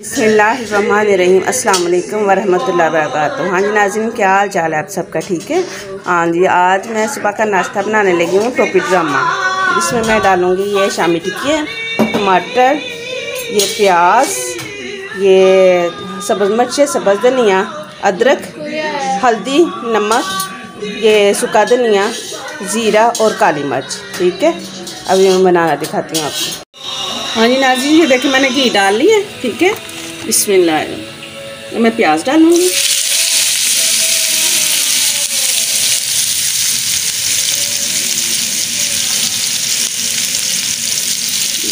बिस्मिल्लाहिर्रहमानिर्रहीम अस्सलाम वालेकुम वरहमतुल्लाहि वबरकातुहू। हाँ जी नाज़रीन, क्या हाल चाल है आप सबका? ठीक है। हाँ जी, आज मैं सुबह का नाश्ता बनाने लगी हूँ टोपी ड्रामा। इसमें मैं डालूँगी ये शामी टिक्की, टमाटर, ये प्याज, ये सब्ज़ मिर्च, सब्ज़ धनिया, अदरक, हल्दी, नमक, ये सूखा धनिया, ज़ीरा और काली मिर्च। ठीक है, अभी मैं बनाना दिखाती हूँ आपको। हाँ जी नाज़रीन, ये देखिए मैंने घी डाल ली है। ठीक है, बिस्मिल्लाह। मैं प्याज डालूँगी।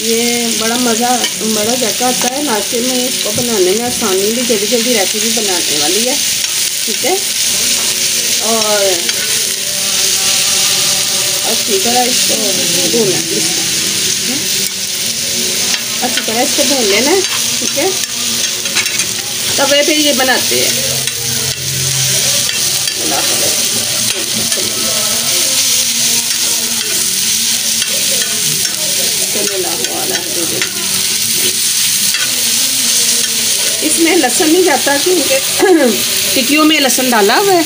ये बड़ा जायका आता है नाश्ते में, इसको बनाने में आसानी भी, जल्दी जल्दी रेसिपी बनाने वाली है। ठीक है, और अच्छी तरह इसको भूनना, अच्छी तरह इसको भून लेना है। ठीक है, तवे पे ये बनाते हैं। इसमें लहसुन नहीं जाता क्योंकि टिक्कियों में लहसुन डाला हुआ है।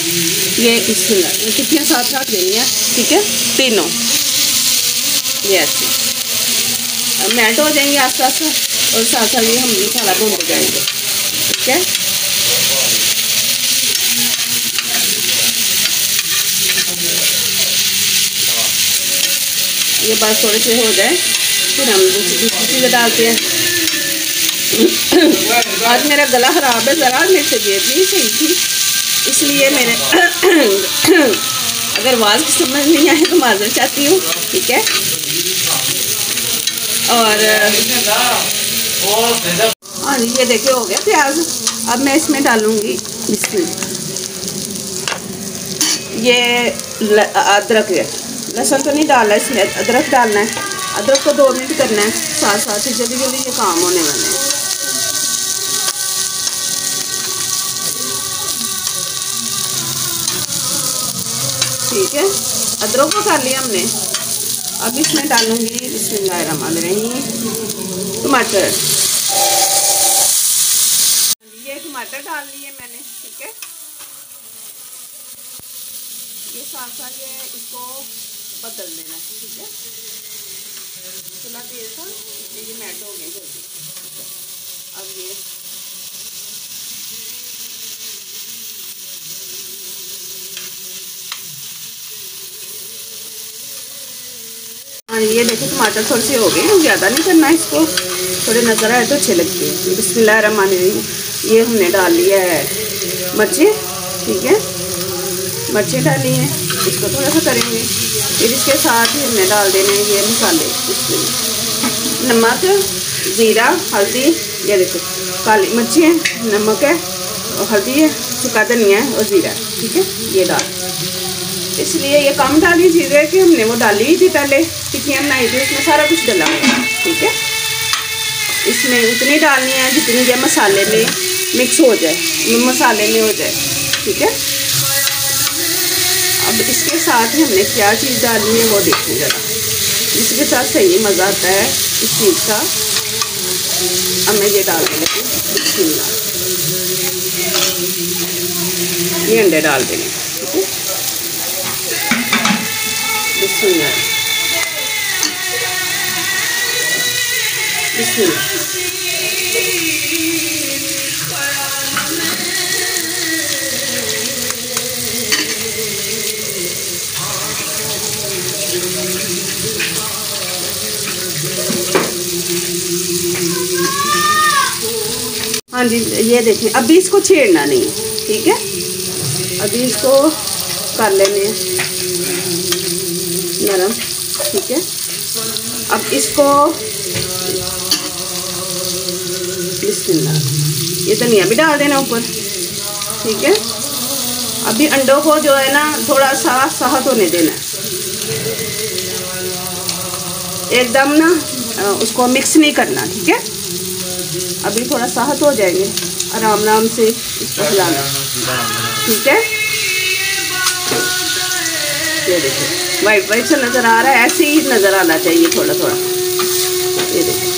ये इसमें टिक्कियाँ साथ साथ देनी है। ठीक है, तीनों ये ऐसे मेल्ट हो जाएंगे आस्ते आस्ते, और साथ साथ ये हम मसाला भूनते जाएंगे। ठीक है, ये बात थोड़े से हो जाए फिर हम दूसरी चीज़ें डालते हैं। आज मेरा गला ख़राब है ज़रा, मेरी तबीयत नहीं सही थी, इसलिए मेरे अगर आवाज़ की समझ नहीं आए तो माज़रत चाहती हूँ। ठीक है, और हाँ ये देखिए हो गया प्याज। अब मैं इसमें डालूँगी ये अदरक है, लहसुन तो नहीं डालना, इसमें अदरक डालना है। अदरक को 2 मिनट करना है, साथ साथ ही जल्दी जल्दी ये काम होने वाले हैं। ठीक है, अदरक को कर लिया हमने। अब इसमें डालूंगी बिस्मिल्लाहिर्रहमानिर्रहीम टमाटर। ये टमाटर डाल लिए मैंने। ठीक है, ये साथ साथ ये इसको बदल देना। ठीक है, चूल्हा तेज था इसलिए ये मेल्ट हो गए जल्दी। अब ये हाँ ये देखो टमाटर थोड़े से हो गए, ज़्यादा नहीं करना इसको, थोड़े नज़र आए तो अच्छे लगते हैं। बिस्मिल्लाहिर्रहमानिर्रहीम। ये हमने डाल लिया है मिर्ची। ठीक है, मिर्ची डाली हैं, इसको थोड़ा सा करेंगे। फिर इसके साथ ही हमने डाल देने ये मसाले, इसमें नमक, ज़ीरा, हल्दी, ये देखो काली मिर्ची है, नमक है और हल्दी है, सूखा धनिया है और ज़ीरा। ठीक है, ये डाल, इसलिए ये कम डाली जीरे कि हमने वो डाली ही थी पहले, टिक्कियाँ बनाई थी, इसमें सारा कुछ डाला हुआ। ठीक है, इसमें उतनी डालनी है जितनी ये मसाले में मिक्स हो जाए, मसाले में हो जाए। ठीक है, अब इसके साथ ही हमने क्या चीज़ डालनी है वो देखिए ज़रा, जिसके साथ सही मज़ा आता है इस चीज़ का। अब मैं ये डालने लगी, ये अंडे डाल देंगे। ठीक है, बिस्मिल्लाह बिस्मिल्लाह। हाँ जी, ये देखिए अभी इसको छेड़ना नहीं। ठीक है, अभी इसको कर लेने नरम। ठीक है, अब इसको बिस्मिल्लाह, ये धनिया भी डाल देना ऊपर। ठीक है, अभी अंडों को जो है ना थोड़ा सा सहत होने देना है, एकदम ना उसको मिक्स नहीं करना। ठीक है, अभी थोड़ा सहत हो जाएंगे, आराम आराम से इसको हिलाना। ठीक है, ये देखो वाइट वाइट सा नज़र आ रहा है, ऐसे ही नज़र आना चाहिए थोड़ा थोड़ा। ये देखो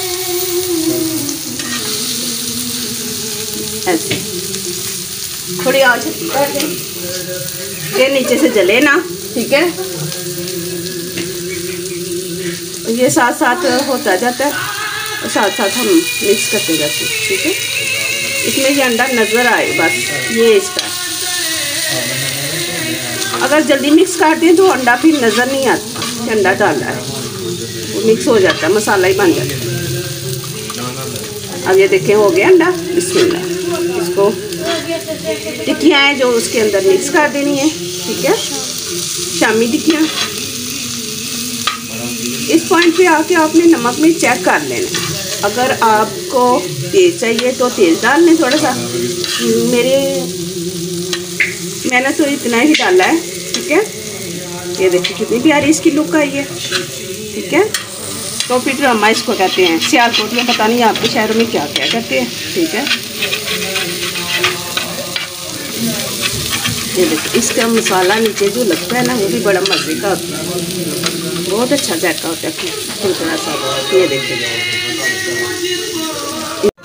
ऐसे थोड़ी आँच कर दें, ये नीचे से जले ना, ठीक है। ये साथ साथ होता जाता है और साथ साथ हम मिक्स करते जाते हैं, ठीक है। इसमें ये अंडा नज़र आए बस, ये इसका। अगर जल्दी मिक्स कर दें तो अंडा फिर नज़र नहीं आता कि अंडा डाला है, वो मिक्स हो जाता है, मसाला ही बन जाता है। अब ये देखें हो गया अंडा। बिस्मिल्लाह, इसको टिक्कियाँ हैं जो उसके अंदर मिक्स कर देनी है, ठीक है। शामी टिक्कियाँ। इस पॉइंट पे आके आपने नमक में चेक कर लेना। अगर आपको तेज़ चाहिए तो तेज़ डाल लें थोड़ा सा। मैंने तो इतना ही डाला है, ठीक है। ये देखिए कितनी प्यारी इसकी लुक आई है, ठीक है। कॉफ़ी ड्रामा इसको कहते हैं सियालकोट में, पता नहीं आपके शहरों में क्या क्या कहते हैं, ठीक है। ये देखिए इसका मसाला नीचे जो लगता है ना, वो भी बड़ा मज़े का होता है, बहुत अच्छा जायका होता है थोड़ा सा। ये देखिए,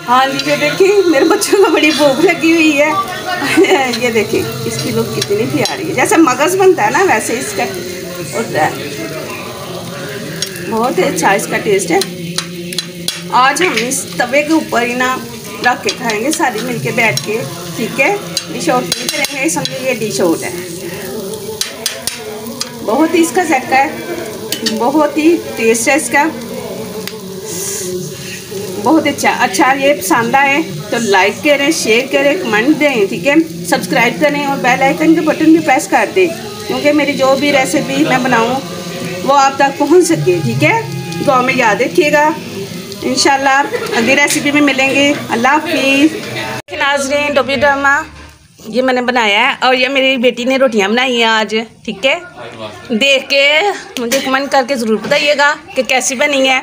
हाँ जी, ये देखिए मेरे बच्चों को बड़ी भूख लगी हुई है। ये देखिए इसकी लुक कितनी प्यारी है, जैसे मगज़ बनता है ना वैसे इसका होता है, बहुत ही अच्छा इसका टेस्ट है। आज हम इस तवे के ऊपर ही ना रख के खाएंगे सारी मिलके बैठ के, ठीक है। डिश आउट नहीं करेंगे, समझिए ये डिश आउट है। बहुत ही इसका जायका है, बहुत ही टेस्ट है इसका, बहुत अच्छा। ये पसंद आए तो लाइक करें, शेयर करें, कमेंट दें, ठीक है। सब्सक्राइब करें और बेल आइकन के बटन भी प्रेस कर दें, क्योंकि मेरी जो भी रेसिपी मैं बनाऊँ वो आप तक पहुंच सके, ठीक है। दुआ में याद रखिएगा, इंशाल्लाह अगली रेसिपी में मिलेंगे। अल्लाह हाफिज़। नाज़रीन, डोबी ड्रामा ये मैंने बनाया है और ये मेरी बेटी ने रोटियां बनाई हैं आज, ठीक है। देख के मुझे कमेंट करके ज़रूर बताइएगा कि कैसी बनी है।